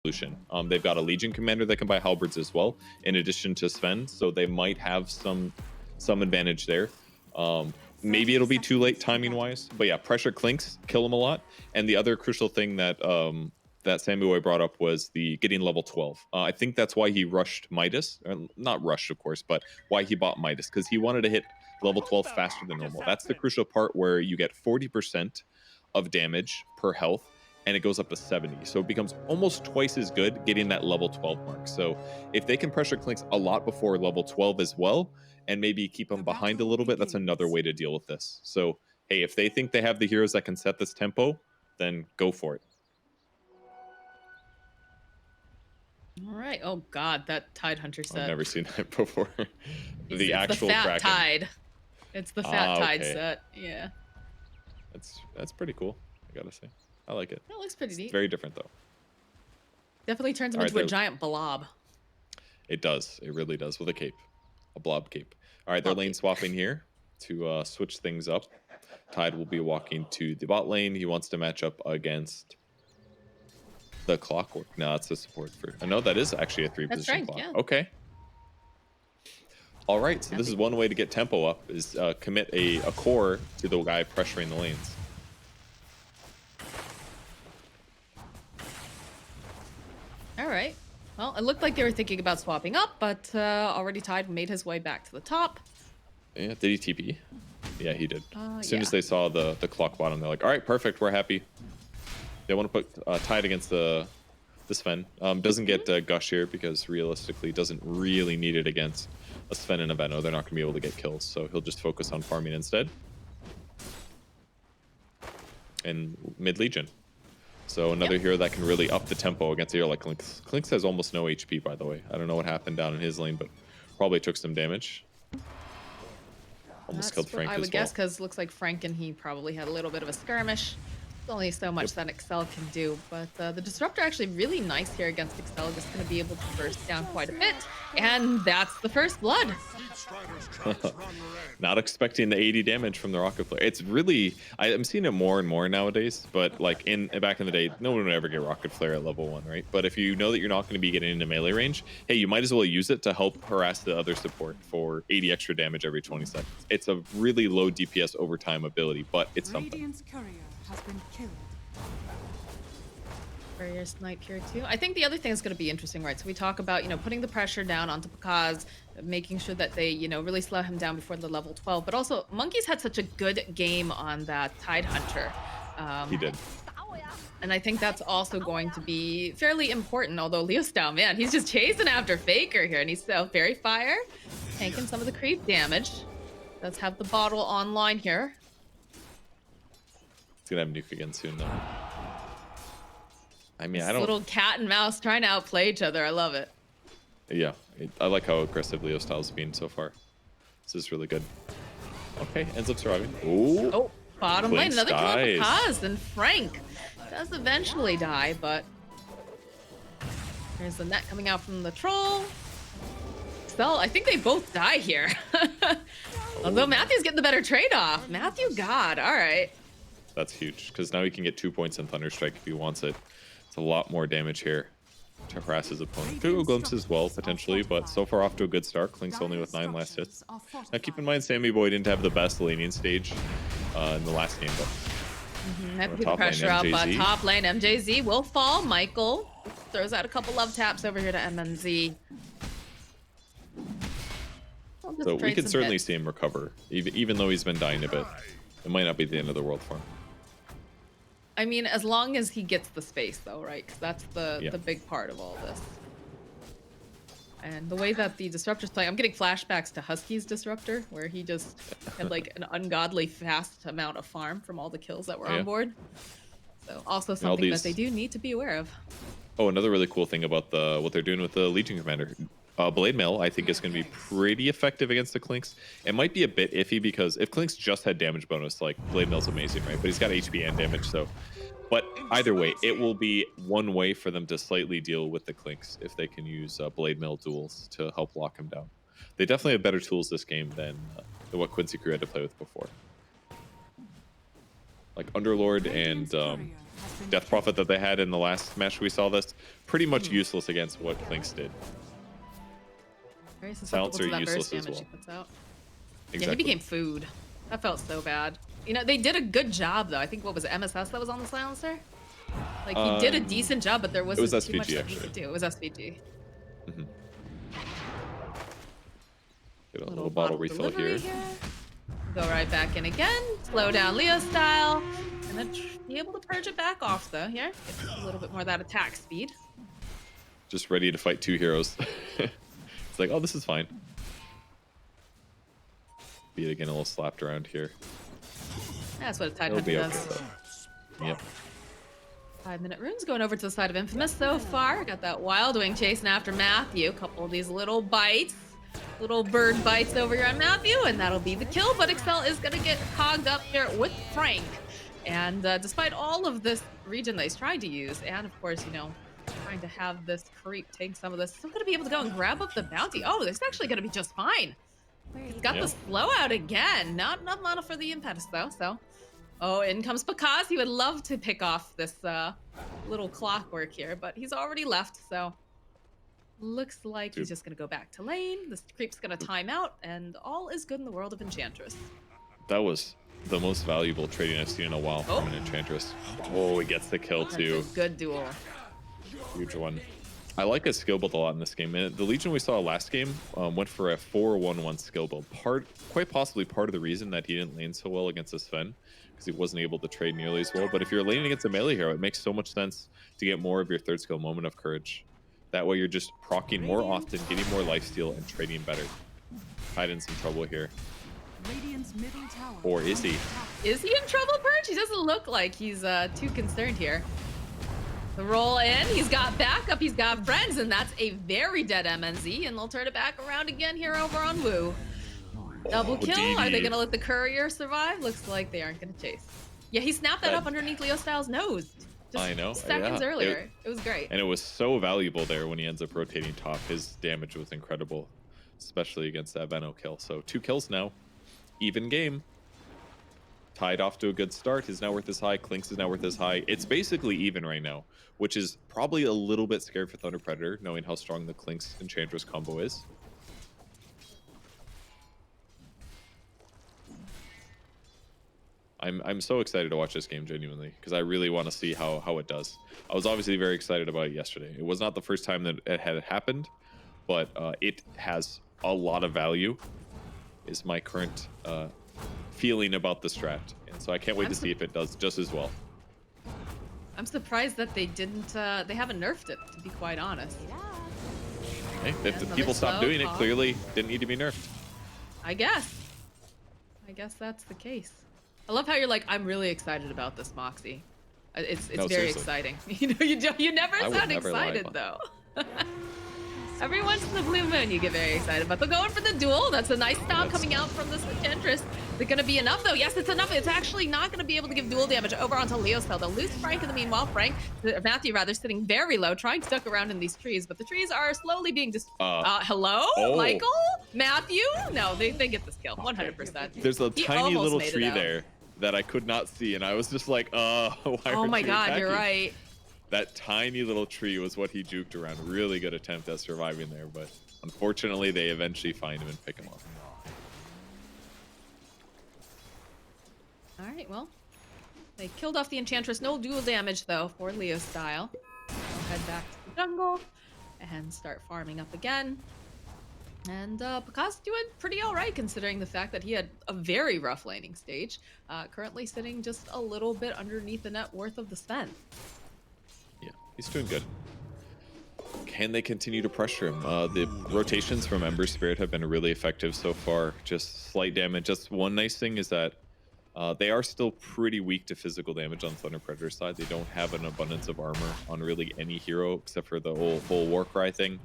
solution. They've got a Legion commander that can buy halberds as well, in addition to Sven, so they might have some advantage there. Maybe it'll be too late timing wise, but yeah, pressure clinks kill him a lot. And the other crucial thing that that Samuel brought up was the getting level 12. I think that's why he rushed Midas, or not rushed of course, but why he bought Midas, because he wanted to hit level 12 faster than normal. That's the crucial part where you get 40% of damage per health, and it goes up to 70, so it becomes almost twice as good getting that level 12 mark. So if they can pressure clinks a lot before level 12 as well, and maybe keep them behind a little bit, that's another way to deal with this. So hey, if they think they have the heroes that can set this tempo, then go for it. All right. Oh God, that Tide Hunter set. I've never seen that before. The it's actual the fat Kraken. Tide. It's the fat Tide okay. set. Yeah. That's pretty cool, I gotta say. I like it. That looks pretty neat. Very different though. Definitely turns him into a giant blob. It does. It really does, with a cape. A blob cape. All right, they're lane swapping here to switch things up. Tide will be walking to the bot lane. He wants to match up against the Clockwork. No, that's a support for... I know that is actually a 3-position clock. Yeah. Okay. All right, so this is one way to get tempo up, is commit a core to the guy pressuring the lanes. All right. Well, it looked like they were thinking about swapping up, but already Tide made his way back to the top. Yeah, did he TP? Yeah, he did. As soon yeah. as they saw the clock bottom, they're like, all right, perfect, we're happy. They want to put Tide against the Sven. Doesn't get Gush here because realistically doesn't really need it against a Sven and a Venno. They're not going to be able to get kills, so he'll just focus on farming instead. And mid Legion. So another hero that can really up the tempo against a hero like Clinks. Clinks has almost no HP, by the way. I don't know what happened down in his lane, but probably took some damage. Almost killed Frank as well. I would guess, because it looks like Frank and he probably had a little bit of a skirmish. There's only so much that Excel can do, but the Disruptor actually really nice here against Excel. Just going to be able to burst down quite a bit, and that's the first blood. Not expecting the 80 damage from the rocket flare. It's really, I'm seeing it more and more nowadays, but like back in the day, no one would ever get rocket flare at level 1, right? But if you know that you're not going to be getting into melee range, hey, you might as well use it to help harass the other support for 80 extra damage every 20 seconds. It's a really low DPS overtime ability, but it's something. Has been killed. Barrier snipe here too. I think the other thing is going to be interesting, right? So we talk about, putting the pressure down onto Pakaz, making sure that they, really slow him down before the level 12. But also, Monkey's had such a good game on that Tide Hunter. He did. And I think that's also going to be fairly important. Although Leostyle, man, he's just chasing after Faker here, and he's so very fire, tanking some of the creep damage. Let's have the bottle online here. Gonna have nuke again soon though. I mean, this little cat and mouse trying to outplay each other. I love it. Yeah, I like how aggressive Leostyle's been so far. This is really good. Okay, ends up surviving. Ooh. Oh, bottom lane, another kill dies. for Paz, and Frank does eventually die, but there's the net coming out from the troll. So I think they both die here. Although Matthew's getting the better trade-off. Matthew, God, all right. That's huge, because now he can get 2 points in Thunderstrike if he wants it. It's a lot more damage here to harass his opponent. Could go Glimpse as well, potentially, but so far off to a good start. Klink's only with 9 last hits. Now keep in mind, Sammy Boy didn't have the best laning stage in the last game, but... Have to put the pressure up. Top lane, MJZ will fall. Michael throws out a couple love taps over here to MNZ. So we could certainly see him recover, even though he's been dying a bit. It might not be the end of the world for him. I mean, as long as he gets the space, though, right? Because that's the big part of all this. And the way that the Disruptor's playing, I'm getting flashbacks to Husky's Disruptor, where he just had like an ungodly fast amount of farm from all the kills that were on board. So also something that they do need to be aware of. Oh, another really cool thing about what they're doing with the Legion Commander. Blade Mail, I think, is going to be pretty effective against the Clinks. It might be a bit iffy because if Clinks just had damage bonus, like Blade Mail's amazing, right? But he's got HP and damage, so. But either way, it will be one way for them to slightly deal with the Clinks if they can use Blade Mail duels to help lock him down. They definitely have better tools this game than what Quincy Crew had to play with before. Like Underlord and Death Prophet that they had in the last match we saw this, pretty much useless against what Clinks did. Very susceptible to that burst damage he puts out. Exactly. Yeah, he became food. That felt so bad. You know, they did a good job though. I think what was it, MSS that was on the silencer? Like he did a decent job, but there wasn't too much that he could do. It was SVG. Mm-hmm. Get a little bottle refill here. Go right back in again. Slow down Leo style. Gonna be able to purge it back off though here. Get a little bit more of that attack speed. Just ready to fight 2 heroes. It's like, oh, this is fine. Beat again a little slapped around here. That's what a Tide Hunter does. Okay, yep. 5-minute runes going over to the side of Infamous so far. Got that Wild Wing chasing after Matthew. A couple of these little bites. Little bird bites over here on Matthew, and that'll be the kill. But Excel is going to get cogged up here with Frank. And despite all of this region that he's trying to use, and of course, you know, trying to have this creep take some of this, still going to be able to go and grab up the bounty. Oh, this is actually going to be just fine. He's got the slow out again. Not enough mana for the impetus though, so. Oh, in comes Pakaz. He would love to pick off this little clockwork here, but he's already left, so. Looks like he's just going to go back to lane. This creep's going to time out, and all is good in the world of Enchantress. That was the most valuable trading I've seen in a while from an Enchantress. Oh, he gets the kill too. That's a good duel. Huge one. I like his skill build a lot in this game. The Legion we saw last game went for a 4-1-1 skill build. Quite possibly part of the reason that he didn't lane so well against this Sven, because he wasn't able to trade nearly as well. But if you're laning against a melee hero, it makes so much sense to get more of your third skill, Moment of Courage. That way you're just proccing more often, getting more lifesteal, and trading better. Tide in some trouble here. Or is he? Is he in trouble, Perch? He doesn't look like he's too concerned here. The roll in, he's got backup, he's got friends, and that's a very dead MNZ, and they'll turn it back around again here over on Wu. Double kill, are they gonna let the courier survive? Looks like they aren't gonna chase. Yeah, he snapped that up underneath Leo Styles' nose. Just I know. Seconds earlier. It was great. And it was so valuable there when he ends up rotating top. His damage was incredible, especially against that Veno kill. So 2 kills now. Even game. Tide off to a good start. Is now worth his high. Clinks is now worth his high. It's basically even right now, which is probably a little bit scary for Thunder Predator, knowing how strong the Clinks Enchantress combo is. I'm so excited to watch this game, genuinely, because I really want to see how it does. I was obviously very excited about it yesterday. It was not the first time that it had happened, but it has a lot of value, is my current feeling about the strat. And so I can't wait to see if it does just as well. I'm surprised that they didn't, they haven't nerfed it, to be quite honest. Hey, if the people stopped doing it, clearly didn't need to be nerfed. I guess that's the case. I love how you're like, I'm really excited about this, Moxie. It's very seriously. Exciting. You know, you never sound excited though. Every once in the blue moon, you get very excited. But they're going for the duel. That's a nice stomp coming out from this Enchantress. Is it going to be enough, though? Yes, it's enough. It's actually not going to be able to give duel damage over onto Leo's spell. They'll lose Frank in the meanwhile. Matthew, rather, sitting very low, trying to duck around in these trees. But the trees are slowly being hello? Oh. Michael? Matthew? No, they get this kill, 100%. There's a tiny little tree there that I could not see, and I was just like, why oh my god, attacking? You're right. That tiny little tree was what he juked around. Really good attempt at surviving there, but unfortunately they eventually find him and pick him up. All right, well, they killed off the Enchantress. No dual damage though for Leo style. We'll head back to the jungle and start farming up again. And Pakaz doing pretty all right considering the fact that he had a very rough laning stage. Currently sitting just a little bit underneath the net worth of the Sven. Yeah, he's doing good. Can they continue to pressure him? The rotations from Ember Spirit have been really effective so far. Just slight damage. Just one nice thing is that they are still pretty weak to physical damage on Thunder Predator's side. They don't have an abundance of armor on really any hero except for the whole Warcry thing.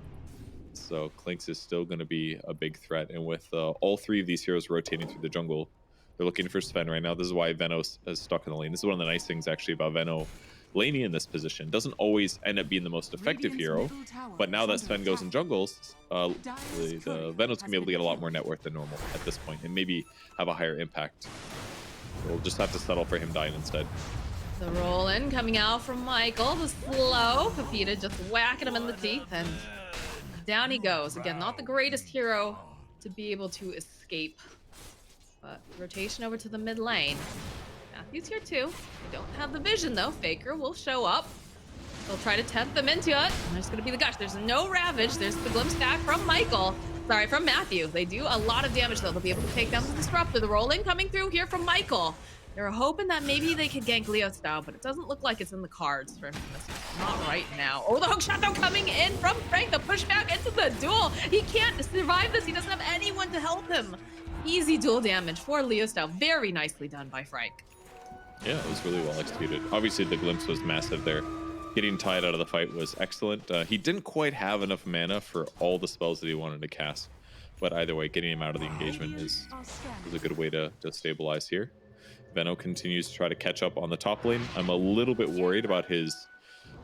So Clinks is still going to be a big threat. And with all 3 of these heroes rotating through the jungle, they're looking for Sven right now. This is why Veno is stuck in the lane. This is one of the nice things actually about Veno laning in this position. Doesn't always end up being the most effective hero, but now that Sven goes in jungles, the Veno's going to be able to get a lot more net worth than normal at this point and maybe have a higher impact. We'll just have to settle for him dying instead. The roll in coming out from Michael. The slow. Pepita just whacking him in the teeth. And down he goes. Again, not the greatest hero to be able to escape. But rotation over to the mid lane. Matthew's here too. They don't have the vision though. Faker will show up. They'll try to tempt them into it. And there's going to be the gush. There's no Ravage. There's the glimpse back from Michael. Sorry, from Matthew. They do a lot of damage though. They'll be able to take down the Disruptor. The roll in coming through here from Michael. They're hoping that maybe they could gank Leo style, but it doesn't look like it's in the cards for Infamous. Not right now. Oh, the hook shot though coming in from Frank. The pushback into the duel. He can't survive this. He doesn't have anyone to help him. Easy duel damage for Leo style. Very nicely done by Frank. Yeah, it was really well executed. Obviously, the glimpse was massive there. Getting tied out of the fight was excellent. He didn't quite have enough mana for all the spells that he wanted to cast. But either way, getting him out of the engagement is a good way to stabilize here. Venno continues to try to catch up on the top lane. I'm a little bit worried about his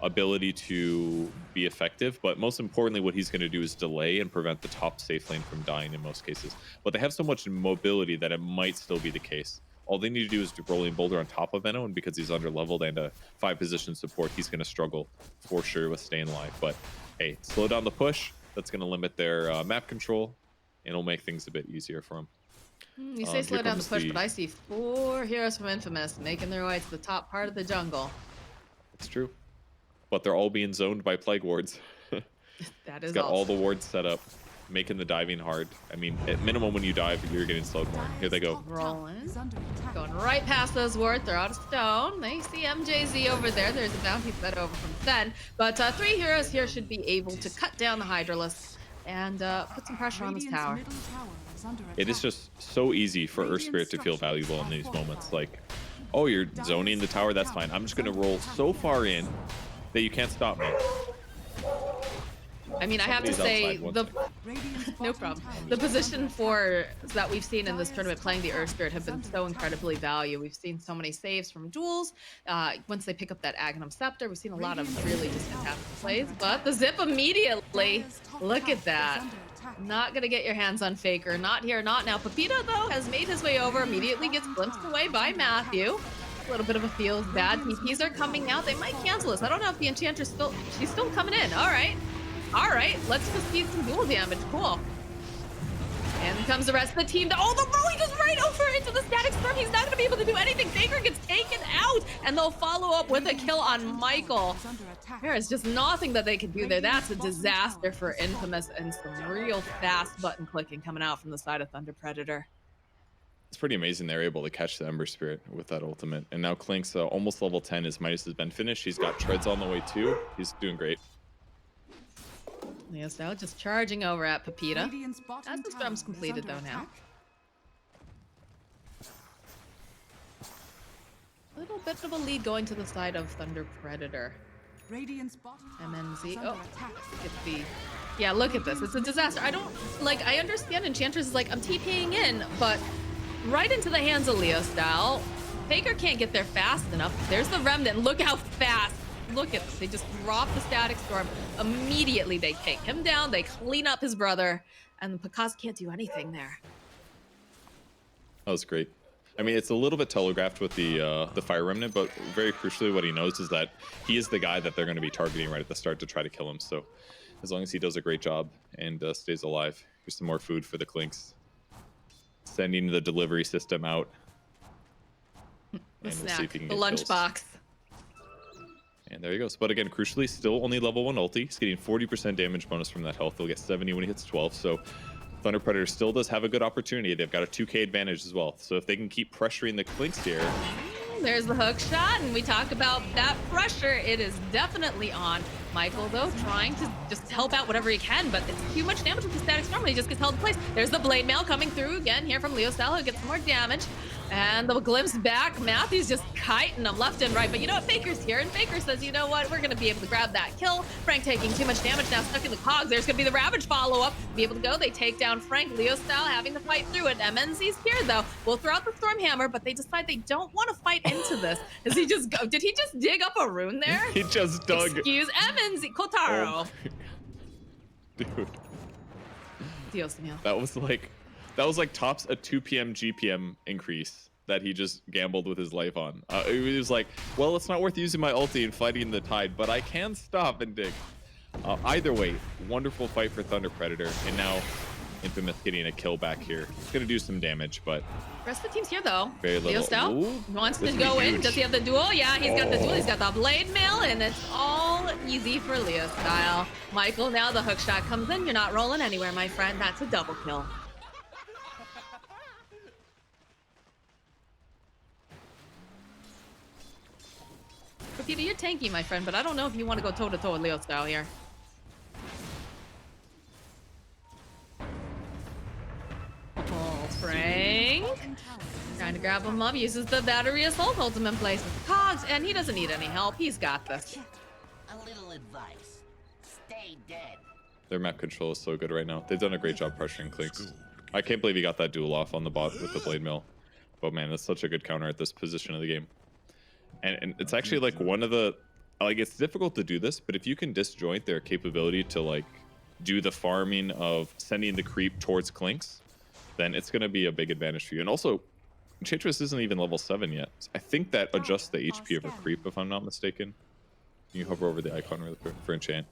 ability to be effective, but most importantly, what he's going to do is delay and prevent the top safe lane from dying in most cases. But they have so much mobility that it might still be the case. All they need to do is do Rolling Boulder on top of Venno, and because he's under leveled and a 5-position support, he's going to struggle for sure with staying alive. But hey, slow down the push. That's going to limit their map control, and it'll make things a bit easier for him. You say slow down the push, but I see 4 heroes from Infamous making their way to the top part of the jungle. It's true. But they're all being zoned by Plague Wards. That is got all the wards set up, making the diving hard. I mean, at minimum, when you dive, you're getting slowed more. Here they go. Rolling. Going right past those wards. They're out of stone. They see MJZ over there. There's a bounty set over from Zen. But 3 heroes here should be able to cut down the Hydralisk and put some pressure on this tower. It is just so easy for Earth Spirit to feel valuable in these moments. Like, oh, you're zoning the tower, that's fine. I'm just going to roll so far in that you can't stop me. I mean, I have to say, no problem. The position for that we've seen in this tournament playing the Earth Spirit have been so incredibly valuable. We've seen so many saves from duels. Once they pick up that Aghanim Scepter, we've seen a lot of really just fantastic plays. But the zip immediately, look at that. Not gonna get your hands on Faker. Not here, not now. Pepita, though, has made his way over. Immediately gets glimpsed away by Matthew. A little bit of a feels bad. TPs are coming out. They might cancel this. I don't know if the Enchantress she's still coming in. All right. All right. Let's just see some duel damage. Cool. And then comes the rest of the team. Oh, the roll, he goes right over into the static storm. He's not going to be able to do anything. Faker gets taken out, and they'll follow up with a kill on Michael. There is just nothing that they can do there. That's a disaster for Infamous, and some real fast button clicking coming out from the side of Thunder Predator. It's pretty amazing they're able to catch the Ember Spirit with that ultimate. And now Clink's almost level 10. His Midas has been finished. He's got Treads on the way too. He's doing great. Leo style just charging over at Pepita. As the storm's completed though now. A little bit of a lead going to the side of Thunder Predator. MNZ. Oh, yeah, look at this. It's a disaster. I understand Enchantress is like, I'm TPing in, but right into the hands of Leo style. Faker can't get there fast enough. There's the Remnant. Look how fast. Look at this. They just drop the Static Storm. Immediately they take him down. They clean up his brother. And Picasso can't do anything there. That was great. I mean, it's a little bit telegraphed with the Fire Remnant, but very crucially what he knows is that he is the guy that they're going to be targeting right at the start to try to kill him. So as long as he does a great job and stays alive, here's some more food for the Clinks. Sending the delivery system out. The and snack, we'll see if he can the get kills. lunchbox. And there he goes. But again, crucially, still only level 1 ulti. He's getting 40% damage bonus from that health. He'll get 70 when he hits 12. So Thunder Predator still does have a good opportunity. They've got a 2k advantage as well. So if they can keep pressuring the Clinks here. There's the hook shot, and we talk about that pressure. It is definitely on. Michael, though, trying to just help out whatever he can, but it's too much damage with the Static Storm. He just gets held in place. There's the Blade Mail coming through again here from Leo Stella, who gets some more damage. And the glimpse back. Matthew's just kiting him left and right. But you know what? Faker's here, and Faker says, you know what? We're going to be able to grab that kill. Frank taking too much damage now, stuck in the cogs. There's going to be the Ravage follow-up. Be able to go. They take down Frank, Leo style, having to fight through it. MNZ's here, though. We'll throw out the Storm Hammer, but they decide they don't want to fight into this. Does he just go? Did he just dig up a rune there? He just dug. Excuse MNZ. Kotaro. Oh, dude. Dios mío. That was like tops a 2 p.m. GPM increase. that he just gambled with his life on. He was like, well, it's not worth using my ulti and fighting the tide, but I can stop and dig. Either way, wonderful fight for Thunder Predator, and now Infamous getting a kill back here. It's going to do some damage, but... Rest of the team's here, though. Very little. Leo wants to go in. Does he have the duel? Yeah, he's got the duel. He's got the blade mail, and it's all easy for Leo style. Michael, now the hook shot comes in. You're not rolling anywhere, my friend. That's a double kill. Peter, you're tanky, my friend, but I don't know if you want to go toe-to-toe with Leo style here. Oh, Frank. Trying to grab him up, uses the battery assault ultimate place with the cogs, and he doesn't need any help. He's got this. A little advice. Stay dead. Their map control is so good right now. They've done a great job pressuring Clinks. I can't believe he got that duel off on the bot with the blade mill. But man, that's such a good counter at this position of the game. And it's actually like one of the, like, it's difficult to do this, but if you can disjoint their capability to like do the farming of sending the creep towards Clinks, then it's going to be a big advantage for you. And also, Enchantress isn't even level 7 yet. I think that adjusts the HP of a creep, if I'm not mistaken. Can you hover over the icon really quick for Enchant?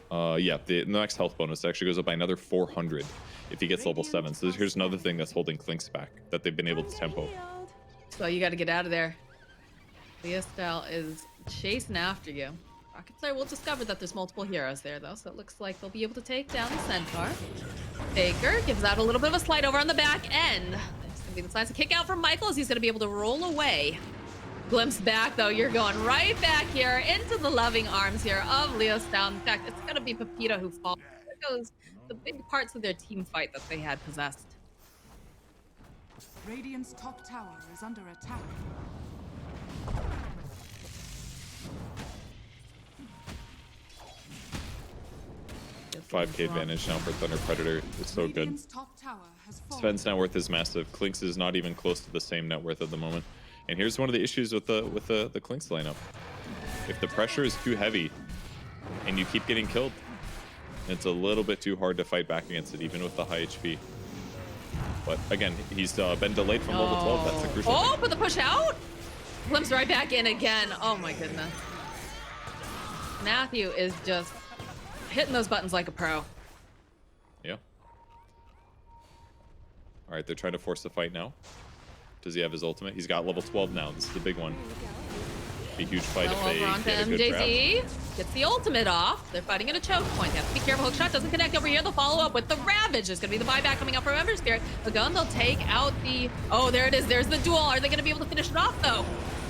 Yeah, the next health bonus actually goes up by another 400 if he gets level 7. So here's another thing that's holding Clinks back that they've been able to tempo. So you got to get out of there. Leo style is chasing after you. Rocket Flare will discover that there's multiple heroes there, though, so it looks like they'll be able to take down the Centaur. Faker gives out a little bit of a slide over on the back end. It's going to be the slice. A kick out from Michael as he's going to be able to roll away. Glimpse back, though. You're going right back here into the loving arms here of Leo style. In fact, it's going to be Pepita who falls. There goes the big parts of their team fight that they had possessed. Radiant's top tower is under attack. 5k advantage now for Thunder Predator. It's so good. Sven's net worth is massive. Clinks is not even close to the same net worth at the moment. And here's one of the issues with the Clinks lineup. If the pressure is too heavy and you keep getting killed, it's a little bit too hard to fight back against it, even with the high HP. But again, he's been delayed from level 12. That's the crucial thing. But the push out? Glimpse right back in again. Oh my goodness. Matthew is just hitting those buttons like a pro. Yeah. All right, they're trying to force the fight now. Does he have his ultimate? He's got level 12 now. This is the big one. Be a huge fight if they get a good grab. Gets the ultimate off. They're fighting at a choke point. They have to be careful. Hookshot doesn't connect over here. They'll follow up with the Ravage. There's going to be the buyback coming up from Ember Spirit. The gun, they'll take out the... Oh, there it is. There's the duel. Are they going to be able to finish it off, though?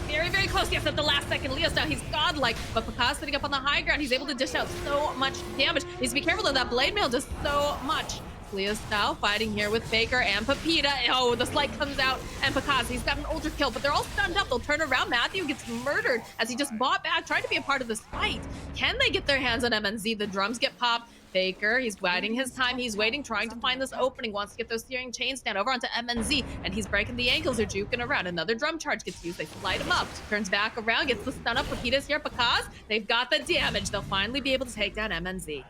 Very, very close. Yes, at the last second. Leo's now, he's godlike, but Pica's sitting up on the high ground. He's able to dish out so much damage. Needs to be careful, though. That blade mail does so much. Leo's now fighting here with Faker and Pepita. Oh, the slight comes out, and Pica's, he's got an ultra kill, but they're all stunned up. They'll turn around. Matthew gets murdered as he just bought back, trying to be a part of this fight. Can they get their hands on MNZ? The drums get popped. Faker, he's biding his time. He's waiting, trying to find this opening. Wants to get those steering chains down over onto MNZ, and he's breaking the ankles. They're juking around. Another drum charge gets used. They slide him up. Turns back around, gets the stun up. Pepita's here. Pica's, they've got the damage. They'll finally be able to take down MNZ.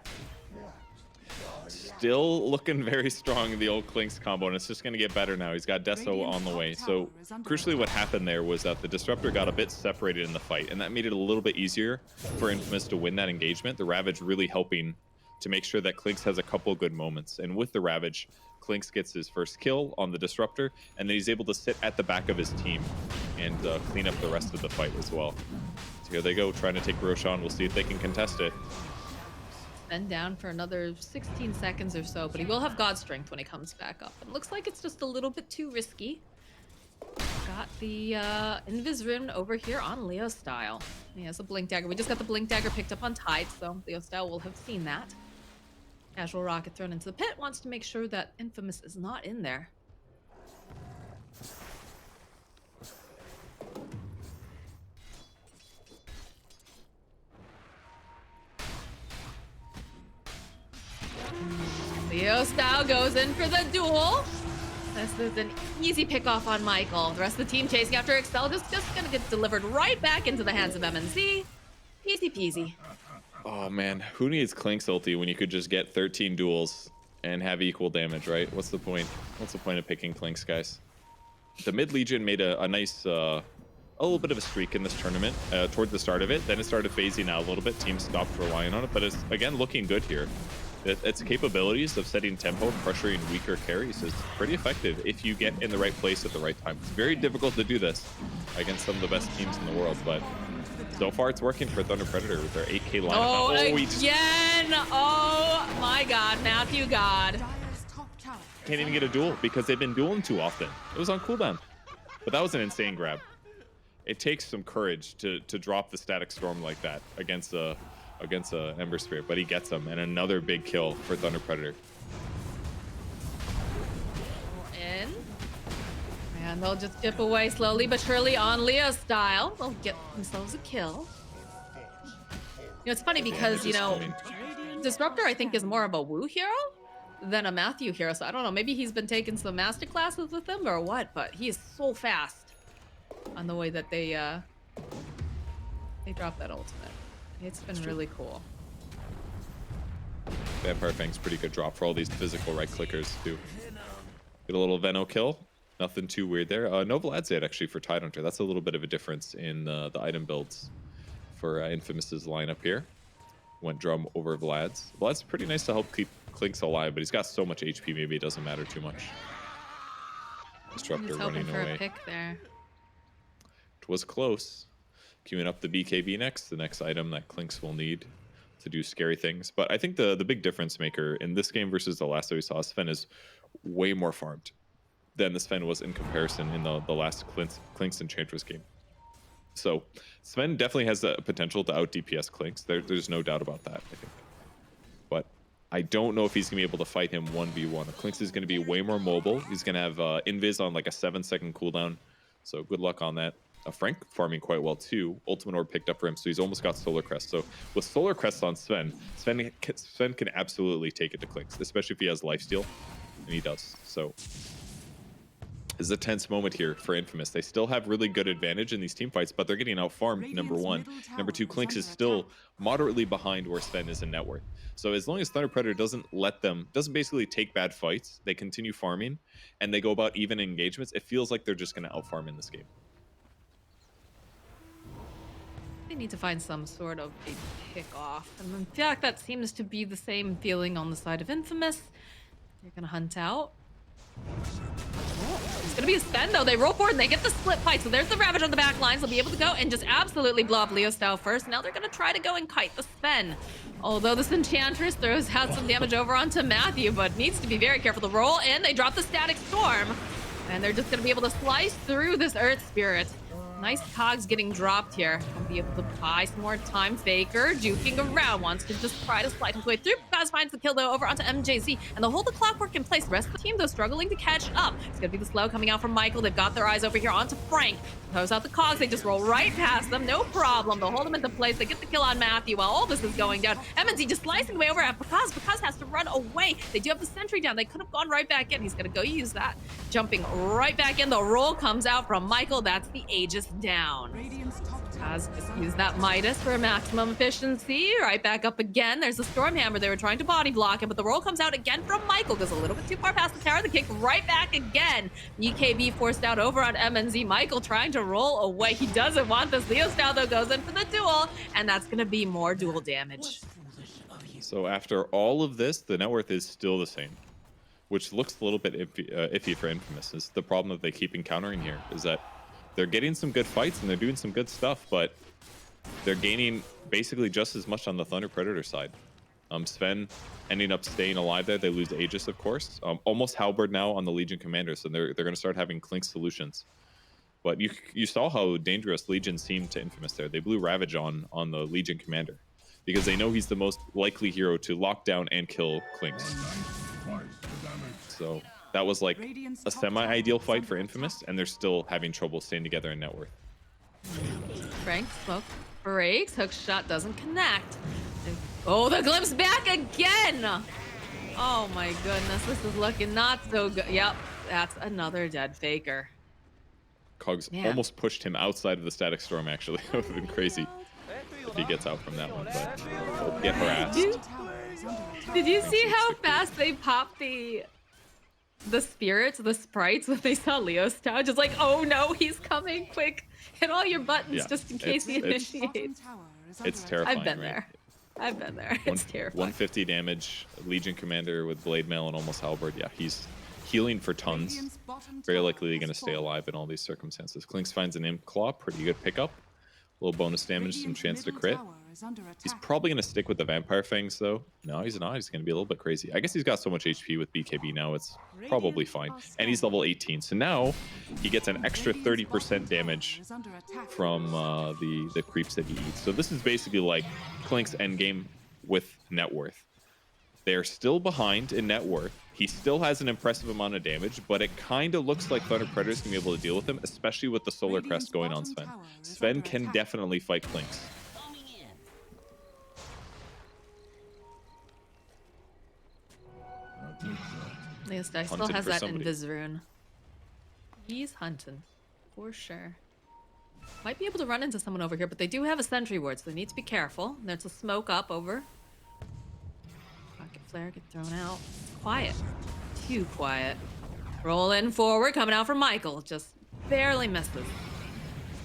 Still looking very strong in the old Clinks combo, and it's just going to get better now. He's got Deso on the way. So crucially what happened there was that the Disruptor got a bit separated in the fight, and that made it a little bit easier for Infamous to win that engagement. The Ravage really helping to make sure that Clinks has a couple good moments. And with the Ravage, Clinks gets his first kill on the Disruptor, and then he's able to sit at the back of his team and clean up the rest of the fight as well. So here they go, trying to take Roshan. We'll see if they can contest it. Been down for another 16 seconds or so, but he will have God Strength when he comes back up. It looks like it's just a little bit too risky. Got the Invis Rune over here on Leo style. He has a Blink Dagger. We just got the Blink Dagger picked up on Tide, so Leo style will have seen that. Casual rocket thrown into the pit. Wants to make sure that Infamous is not in there. Leo style goes in for the duel. This is an easy pick off on Michael. The rest of the team chasing after Excel just gonna get delivered right back into the hands of MNZ. Easy peasy. Oh man, who needs Clinks ulti when you could just get 13 duels and have equal damage, right? What's the point? What's the point of picking Clinks, guys? the mid Legion made a nice, a little bit of a streak in this tournament toward the start of it. Then it started phasing out a little bit. Teams stopped relying on it, but it's again looking good here. Its capabilities of setting tempo and pressuring weaker carries is pretty effective if you get in the right place at the right time. It's very difficult to do this against some of the best teams in the world, but so far it's working for Thunder Predator with their 8K lineup. Oh, He again! Oh my God, Matthew God. Dire's top tower can't even get a duel because they've been dueling too often. It was on cooldown, but that was an insane grab. It takes some courage to drop the Static Storm like that against a Ember Spirit, but he gets them, and another big kill for Thunder Predator. In. And they'll just chip away slowly but surely on Leo style. They'll get themselves a kill. You know, it's funny because, you know, Disruptor, I think, is more of a Woo hero than a Matthew hero. So I don't know, maybe he's been taking some master classes with him or what, but he is so fast on the way that they drop that ultimate. It's been really cool. Vampire Fang's pretty good drop for all these physical right clickers too. Get a little Veno kill. Nothing too weird there. No Vlad's yet actually for Tidehunter. That's a little bit of a difference in the item builds for Infamous's lineup here. Went Drum over Vlad's. Vlad's pretty nice to help keep Clinks alive, but he's got so much HP, maybe it doesn't matter too much. Disruptor He's hoping running for away. a pick there. It was close. Queuing up the BKB next, the next item that Clinks will need to do scary things. But I think the big difference maker in this game versus the last that we saw, Sven is way more farmed than the Sven was in comparison in the last Clinks Enchantress game. So Sven definitely has the potential to out DPS Clinks. There's no doubt about that, I think. But I don't know if he's going to be able to fight him 1v1. Clinks is going to be way more mobile. He's going to have Invis on like a 7-second cooldown. So good luck on that. Frank farming quite well too. Ultimate Orb picked up for him, so he's almost got Solar Crest. So with Solar Crest on Sven can absolutely take it to Clinks, especially if he has lifesteal, and he does. So this is a tense moment here for Infamous. They still have really good advantage in these team fights, but they're getting outfarmed, number one. Number two, Clinks is still moderately behind where Sven is in net worth. So as long as Thunder Predator doesn't basically take bad fights, they continue farming, and they go about even engagements, it feels like they're just going to outfarm in this game. They need to find some sort of a pick off. And in fact, that seems to be the same feeling on the side of Infamous. They're gonna hunt out. Oh, it's gonna be a Sven though. They roll forward and they get the split fight. So there's the Ravage on the back lines. They'll be able to go and just absolutely blow up Leo style first. Now they're gonna try to go and kite the Sven. Although this Enchantress had some damage over onto Matthew, but needs to be very careful to roll in. They drop the Static Storm. And they're just gonna be able to slice through this Earth Spirit. Nice cogs getting dropped here. Gonna be able to buy some more time. Faker juking around, wants to just try to slide his way through. Kaz finds the kill though over onto MJZ, and they'll hold the clockwork in place. The rest of the team though struggling to catch up. It's gonna be the slow coming out from Michael. They've got their eyes over here onto Frank. Throws out the cogs, they just roll right past them, no problem. They'll hold them into place. They get the kill on Matthew while all this is going down. MNZ just slicing away over at Pakaz. Pakaz has to run away. They do have the sentry down. They could have gone right back in. He's gonna go use that. Jumping right back in. The roll comes out from Michael. That's the Aegis down. Radiant's top tower Kaz just used that Midas for maximum efficiency. Right back up again. There's the Stormhammer. They were trying to body block him, but the roll comes out again from Michael. Goes a little bit too far past the tower. The kick right back again. EKB forced out over on MNZ. Michael trying to roll away. He doesn't want this. Leo style though goes in for the duel, and that's going to be more duel damage. So after all of this, the net worth is still the same, which looks a little bit iffy for Infamous. Is the problem that they keep encountering here is that they're getting some good fights and they're doing some good stuff, but they're gaining basically just as much on the Thunder Predator side. Sven ending up staying alive there. They lose Aegis, of course. Almost Halberd now on the Legion Commander, so they're going to start having Clink solutions. But you saw how dangerous Legion seemed to Infamous there. They blew Ravage on the Legion Commander because they know he's the most likely hero to lock down and kill Clinks. So that was like a semi-ideal fight for Infamous, and they're still having trouble staying together in net worth. Frank smoke breaks. Hook shot doesn't connect. Oh, the glimpse back again. Oh my goodness, this is looking not so good. Yep, that's another dead Faker. Cogs almost pushed him outside of the Static Storm, actually. That would have been crazy if he gets out from that one, but he'll get harassed. Did you see how fast they popped the the spirits, the sprites, when they saw Leo's Tao, just like, oh no, he's coming, quick. Hit all your buttons Yeah, just in case he it's- initiates. It's terrifying. I've been right? there. I've been there. It's terrifying. 150 damage, Legion Commander with Blade Mail and almost Halberd. Yeah, he's healing for tons. Very likely going to stay alive in all these circumstances. Klinks finds an Imp Claw, pretty good pickup. A little bonus damage, some chance to crit. He's probably going to stick with the Vampire Fangs, though. No, he's not. He's going to be a little bit crazy. I guess he's got so much HP with BKB now, it's probably fine. And he's level 18, so now he gets an extra 30% damage from the creeps that he eats. So this is basically like Klink's endgame with net worth. They're still behind in net worth. He still has an impressive amount of damage, but it kind of looks like Thunder Predator's going to be able to deal with him, especially with the Solar Crest going on Sven. Sven can definitely fight Klinks. Coming in. Leo's Tao still Hunted has for that somebody. Invis rune. He's hunting, for sure. Might be able to run into someone over here, but they do have a sentry ward, so they need to be careful. There's a smoke up over. Rocket flare get thrown out. Quiet. Too quiet. Rolling forward, coming out from Michael. Just barely misses.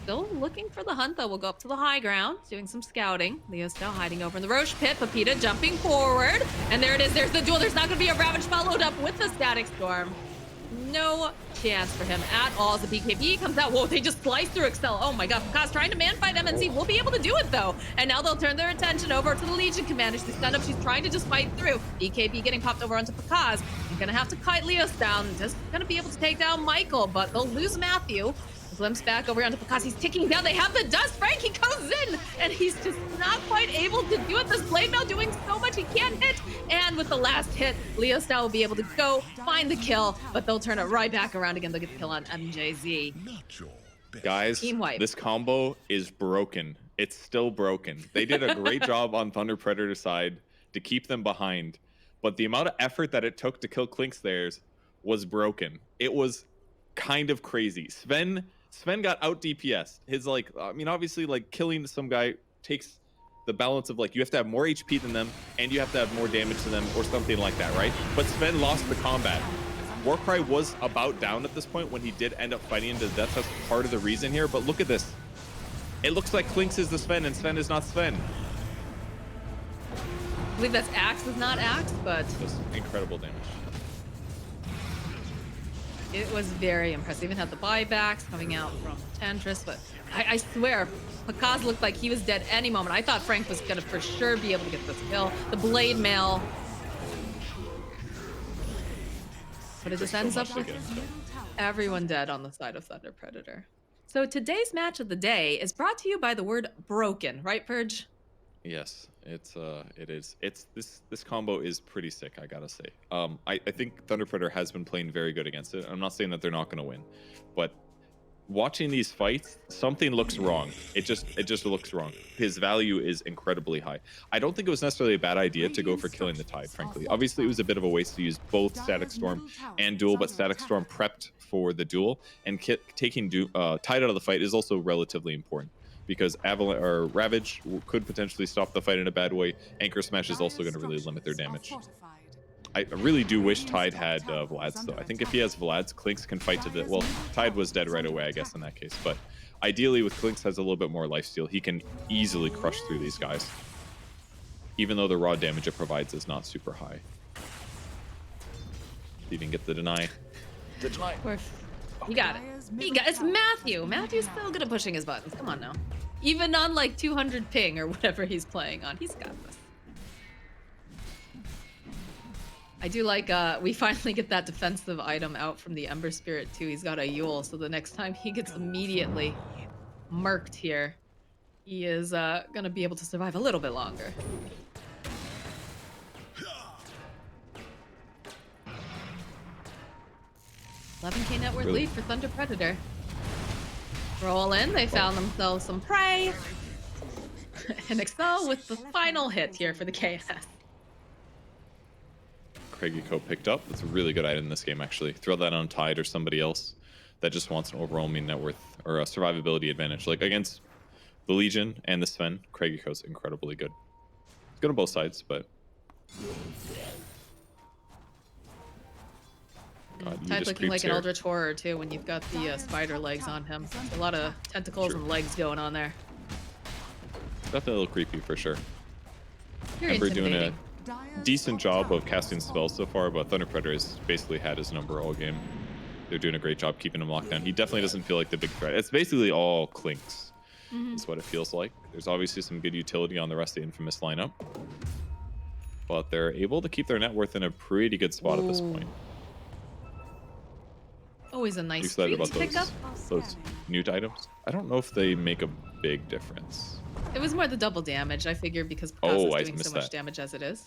Still looking for the hunt, though. We'll go up to the high ground, doing some scouting. Leo's now hiding over in the Roche pit. Pepita jumping forward. And there it is. There's the duel. There's not going to be a Ravage followed up with the Static Storm. No chance for him at all. As the BKB comes out. Whoa, they just slice through Excel. Oh my god. Kaz trying to man fight MNC. We'll be able to do it, though. And now they'll turn their attention over to the Legion Commander. She's stunned up. She's trying to just fight through. BKB getting popped over onto Pakaz. He's going to have to kite Leos down. Just going to be able to take down Michael, but they'll lose Matthew. Glimpse back over onto Pakaz. He's ticking down. They have the dust. Frankie goes in, and he's just not quite able to do it. This Blade Mail doing so much he can't hit. And with the last hit, Leo's Tao will be able to go find the kill, but they'll turn it right back around again. They'll get the kill on MJZ. Guys, Team wipe. this combo is broken. It's still broken. They did a great job on Thunder Predator side to keep them behind, but the amount of effort that it took to kill Klinks theirs was broken. It was kind of crazy. Sven got out DPS. His obviously killing some guy takes the balance of you have to have more HP than them and you have to have more damage than them or something like that, right? But Sven lost the combat. Warcry was about down at this point when he did end up fighting him to death. That's part of the reason here, but look at this. It looks like Klinks is the Sven and Sven is not Sven. I believe that's Axe is not Axe, but Just incredible damage. it was very impressive. Even had the buybacks coming out from Tantris, but I swear, Pakaz looked like he was dead any moment. I thought Frank was gonna for sure be able to get this kill. The Blade Mail. But it just ends up with everyone dead on the side of Thunder Predator. So today's match of the day is brought to you by the word broken, right, Purge? Yes, it is. This combo is pretty sick, I gotta say. I think Thunder Predator has been playing very good against it. I'm not saying that they're not gonna win, but watching these fights, something looks wrong. It just looks wrong. His value is incredibly high. I don't think it was necessarily a bad idea to go for killing the Tide, frankly. Obviously, it was a bit of a waste to use both Static Storm and Duel, but Static Storm prepped for the Duel, and taking Tide out of the fight is also relatively important, because Ravage could potentially stop the fight in a bad way. Anchor Smash is also going to really limit their damage. I really do wish Tide had Vlad's, though. I think if he has Vlad's, Klinks can fight to the... Well, Tide was dead right away, I guess, in that case. But ideally, with Klinks has a little bit more lifesteal, he can easily crush through these guys. Even though the raw damage it provides is not super high. Even get the deny. The deny. He got it. It's Matthew. Matthew's still good at pushing his buttons. Come on now. Even on 200 ping or whatever he's playing on, he's got this. I do like, we finally get that defensive item out from the Ember Spirit too. He's got a Yule, so the next time he gets immediately murked here, he is gonna be able to survive a little bit longer. $11K net worth lead for Thunder Predator. Roll in, they found themselves some prey. And Excel with the final hit here for the KS. Craigie picked up. That's a really good item in this game, actually. Throw that on Tide or somebody else that just wants an overwhelming net worth or a survivability advantage. Like against the Legion and the Sven, Craigie's incredibly good. It's good on both sides, but... God, You Type just looking like creeps an here. Eldritch Horror too when you've got the spider legs on him. There's a lot of tentacles True. and legs going on there. Definitely a little creepy for sure. Very Ember doing a intimidating. decent job of casting spells so far, but Thunder Predator has basically had his number all game. They're doing a great job keeping him locked down. He definitely doesn't feel like the big threat. It's basically all Clinks, is what it feels like. There's obviously some good utility on the rest of the Infamous lineup, but they're able to keep their net worth in a pretty good spot at this point. Always a You nice excited treat about to pick up. those new items? I don't know if they make a big difference. It was more the double damage, I figured, because Oh, Picasso I is doing so missed much that. damage as it is.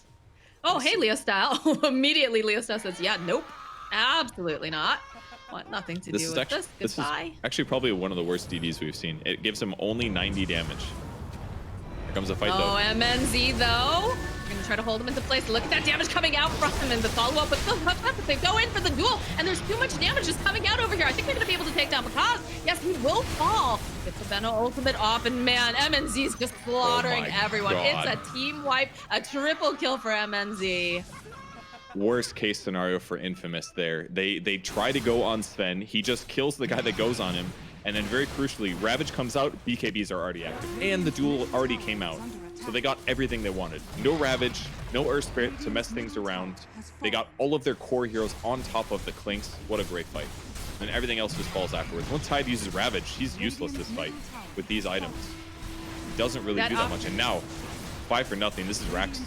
Oh, I hey, see. Leo Style. Immediately, Leo Style says, yeah, nope. Absolutely not. Want nothing to This do is with actually this. Goodbye. actually probably one of the worst DDs we've seen. It gives him only 90 damage. Here comes a fight Oh, though. MNZ, though. We're going to try to hold him into place. Look at that damage coming out from him in the follow-up. But they go in for the duel, and there's too much damage just coming out over here. I think they're going to be able to take down Picasso. Yes, he will fall. Gets the Venom ultimate off, and man, MNZ's just slaughtering my everyone. God. It's a team wipe, a triple kill for MNZ. Worst case scenario for Infamous there. They try to go on Sven. He just kills the guy that goes on him. And then very crucially, Ravage comes out, BKBs are already active. And the duel already came out. So they got everything they wanted. No Ravage, no Earth Spirit to mess things around. They got all of their core heroes on top of the Clinks. What a great fight. And everything else just falls afterwards. Once Tide uses Ravage, he's useless this fight with these items. He doesn't really do that much. And now, 5-0. This is Rax.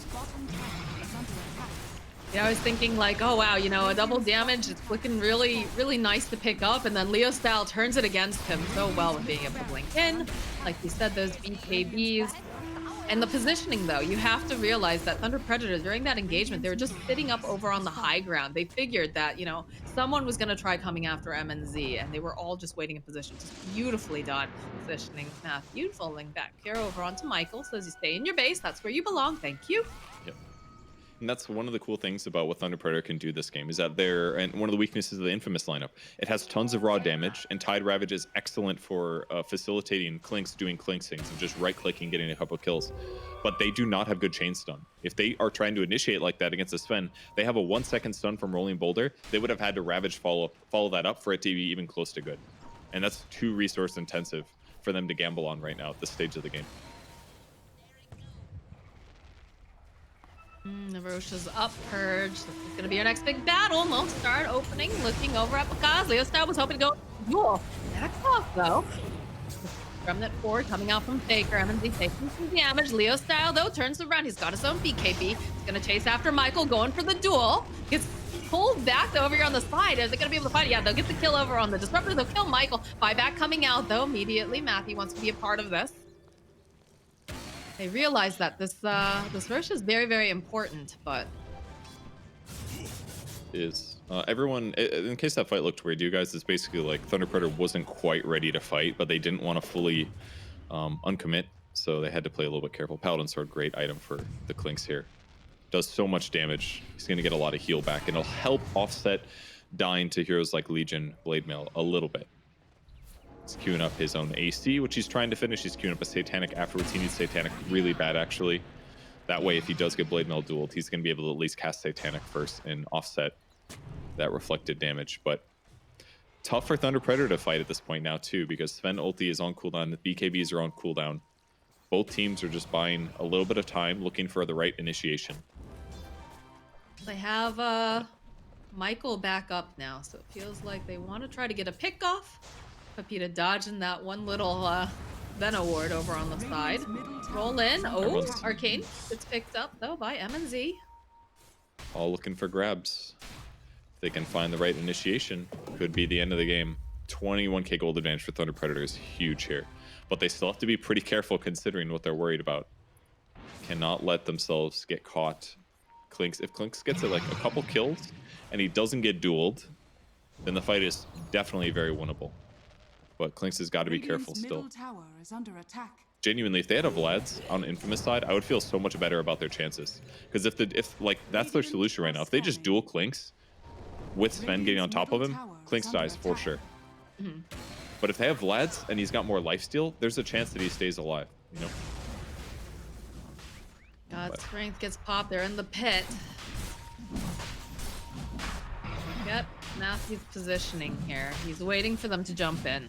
Yeah, I was thinking like, oh wow, you know, a double damage, it's looking really, really nice to pick up, and then Leo Style turns it against him so well with being able to blink in. Like you said, those BKBs. And the positioning though, you have to realize that Thunder Predator, during that engagement, they were just sitting up over on the high ground. They figured that, you know, someone was gonna try coming after MNZ, and they were all just waiting in position. Just beautifully done positioning. Matthew falling back here over onto Michael, says you stay in your base, that's where you belong, thank you. Yep. And that's one of the cool things about what Thunder Predator can do this game, is that and one of the weaknesses of the Infamous lineup, it has tons of raw damage, and Tide Ravage is excellent for facilitating Clinks doing Clinks things and just right-clicking, getting a couple kills. But they do not have good chain stun. If they are trying to initiate like that against a Sven, they have a 1-second stun from Rolling Boulder. They would have had to Ravage follow that up for it to be even close to good. And that's too resource intensive for them to gamble on right now at this stage of the game. The Roche is up, Purge. This is going to be our next big battle. Most start opening, looking over at Picasso. Leo Style was hoping to go duel. Backs off, though. Remnant 4 coming out from Faker. MNZ taking some damage. Leo Style, though, turns around. He's got his own BKB. He's going to chase after Michael, going for the duel. Gets pulled back over here on the side. Are they going to be able to fight it? Yeah, they'll get the kill over on the Disruptor. They'll kill Michael. Buyback coming out, though, immediately. Matthew wants to be a part of this. They realize that this rush is very, very important, but Everyone, in case that fight looked weird to you guys, it's basically like Thunder Predator wasn't quite ready to fight, but they didn't want to fully uncommit, so they had to play a little bit careful. Paladin Sword, great item for the Clinks here. Does so much damage. He's going to get a lot of heal back, and it'll help offset dying to heroes like Legion, Blade Mail a little bit. He's queuing up his own AC, which he's trying to finish. He's queuing up a Satanic afterwards. He needs Satanic really bad, actually. That way, if he does get Blade Mail dueled, he's going to be able to at least cast Satanic first and offset that reflected damage. But tough for Thunder Predator to fight at this point now, too, because Sven ulti is on cooldown. The BKBs are on cooldown. Both teams are just buying a little bit of time, looking for the right initiation. they have Michael back up now, so it feels like they want to try to get a pick off. Pepita dodging that one little Venom ward over on the side. Roll in. Oh, Arcane gets picked up though by MNZ. All looking for grabs. If they can find the right initiation, could be the end of the game. 21k gold advantage for Thunder Predator is huge here, but they still have to be pretty careful considering what they're worried about. Cannot let themselves get caught. Clinks, if Clinks gets it like a couple kills and he doesn't get dueled, then the fight is definitely very winnable. But Clinks has got to be careful still. Tower is under attack. Genuinely, if they had a Vlad's on Infamous side, I would feel so much better about their chances. Because if like that's their solution right now. If they just duel Clinks with Sven getting on top of him, Clinks dies for sure. Mm-hmm. But if they have Vlad's and he's got more lifesteal, there's a chance that he stays alive. You know. God, Strength gets popped. They're in the pit. Yep, Matthew's positioning here. He's waiting for them to jump in.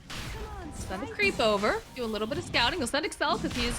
Send a creep over, do a little bit of scouting. He'll send Excel because he's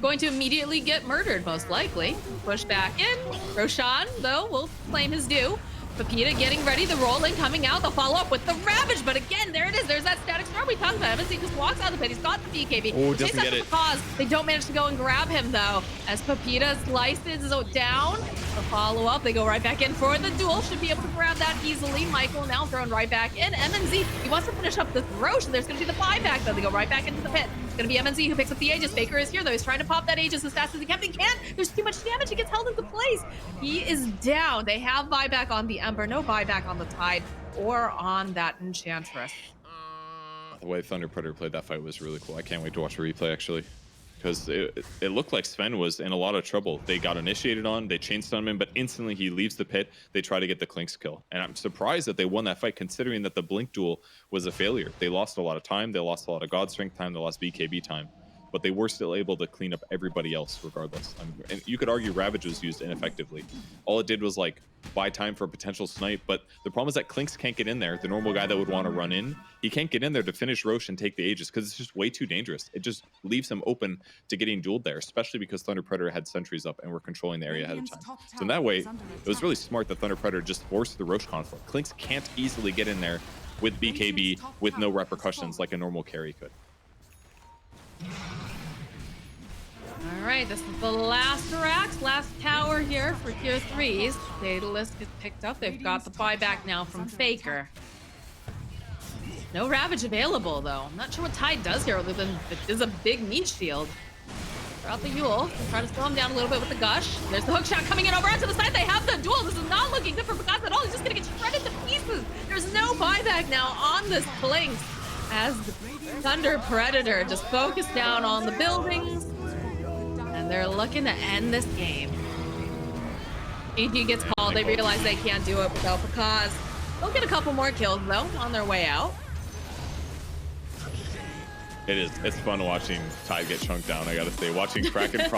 going to immediately get murdered, most likely. Push back in. Roshan, though, will claim his due. Pepita getting ready, the roll-in coming out. They'll follow up with the Ravage, but again, there it is. There's that static storm we talked about. He just walks out of the pit. He's got the BKB. Oh, doesn't get it. Cause. They don't manage to go and grab him, though. As Pepita slices down, the follow-up, they go right back in for the duel. Should be able to grab that easily. Michael now thrown right back in. MNZ, he wants to finish up this Roche, and there's going to be the buyback, though. They go right back into the pit. It's going to be MNZ who picks up the Aegis. Faker is here, though. He's trying to pop that Aegis as fast as he can. But he can't. There's too much damage. He gets held into place. He is down. They have buyback on the Ember. No buyback on the Tide or on that Enchantress. The way Thunder Predator played that fight was really cool. I can't wait to watch a replay, actually. Because it looked like Sven was in a lot of trouble. They got initiated on, they chain stun him, but instantly he leaves the pit. They try to get the Clinks kill. And I'm surprised that they won that fight, considering that the Blink duel was a failure. They lost a lot of time, they lost a lot of God Strength time, they lost BKB time. But they were still able to clean up everybody else regardless. And you could argue Ravage was used ineffectively. All it did was like buy time for a potential snipe, but the problem is that Clinks can't get in there. The normal guy that would want to run in, he can't get in there to finish Roche and take the Aegis because it's just way too dangerous. It just leaves him open to getting dueled there, especially because Thunder Predator had sentries up and were controlling the area ahead of time. So in that way, it was really smart that Thunder Predator just forced the Roche conflict. Clinks can't easily get in there with BKB with no repercussions like a normal carry could. All right, this is the last Rax, last tower here for tier 3s. Daedalus gets picked up. They've got the buyback now from Faker. No Ravage available, though. I'm not sure what Tide does here, other than it is a big meat shield. Throughout the Yule, try to slow him down a little bit with the Gush. There's the hook shot coming in over onto the side. They have the duel. This is not looking good for Picasso at all. He's just going to get shredded to pieces. There's no buyback now on this Clinks as Thunder Predator just focused down on the buildings. And they're looking to end this game. EG gets called. They realize they can't do it without Picasso. They'll get a couple more kills, though, on their way out. It's fun watching Tide get chunked down, I gotta say. Watching Kraken proc